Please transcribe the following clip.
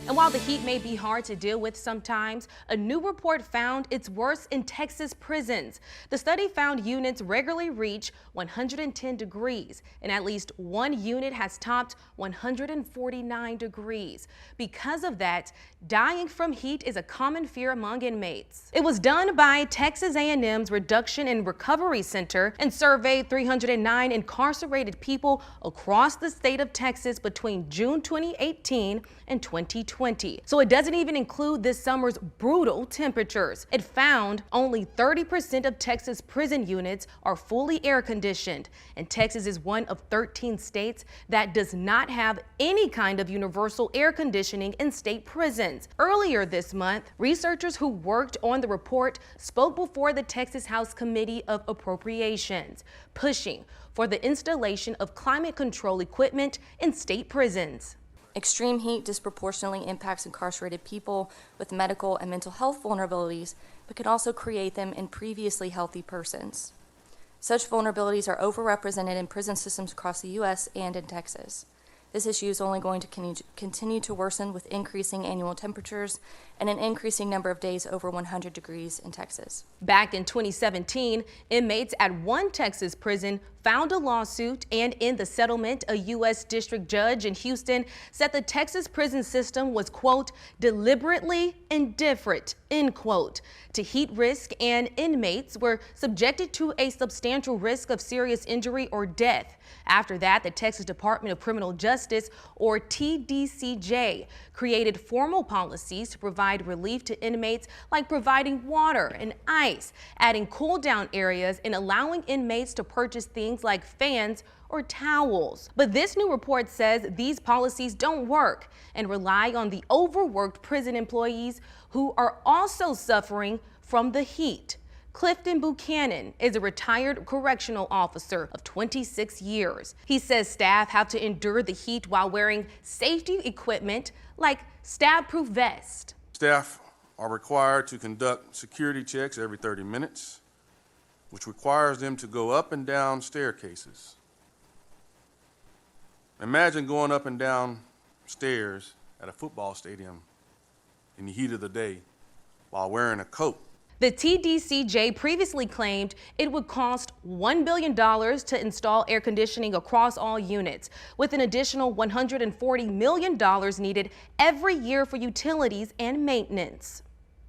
And while the heat may be hard to deal with sometimes, a new report found it's worse in Texas prisons. The study found units regularly reach 110 degrees, and at least one unit has topped 149 degrees. Because of that, dying from heat is a common fear among inmates. It was done by Texas A&M's Reduction and Recovery Center and surveyed 309 incarcerated people across the state of Texas between June 2018 and 2020. So it doesn't even include this summer's brutal temperatures. It found only 30% of Texas prison units are fully air conditioned, and Texas is one of 13 states that does not have any kind of universal air conditioning in state prisons. Earlier this month, researchers who worked on the report spoke before the Texas House Committee of Appropriations, pushing for the installation of climate control equipment in state prisons. Extreme heat disproportionately impacts incarcerated people with medical and mental health vulnerabilities, but can also create them in previously healthy persons. Such vulnerabilities are overrepresented in prison systems across the U.S. and in Texas. This issue is only going to continue to worsen with increasing annual temperatures and an increasing number of days over 100 degrees in Texas. Back in 2017, inmates at one Texas prison filed a lawsuit, and in the settlement, a U.S. district judge in Houston said the Texas prison system was, quote, deliberately indifferent, end quote, to heat risk, and inmates were subjected to a substantial risk of serious injury or death. After that, the Texas Department of Criminal Justice, or TDCJ, created formal policies to provide relief to inmates, like providing water and ice, adding cool-down areas, and allowing inmates to purchase things like fans or towels. But this new report says these policies don't work and rely on the overworked prison employees who are also suffering from the heat. Clifton Buchanan is a retired correctional officer of 26 years. He says staff have to endure the heat while wearing safety equipment like stab-proof vests. Staff are required to conduct security checks every 30 minutes, which requires them to go up and down staircases. Imagine going up and down stairs at a football stadium in the heat of the day while wearing a coat. The TDCJ previously claimed it would cost $1 billion to install air conditioning across all units, with an additional $140 million needed every year for utilities and maintenance.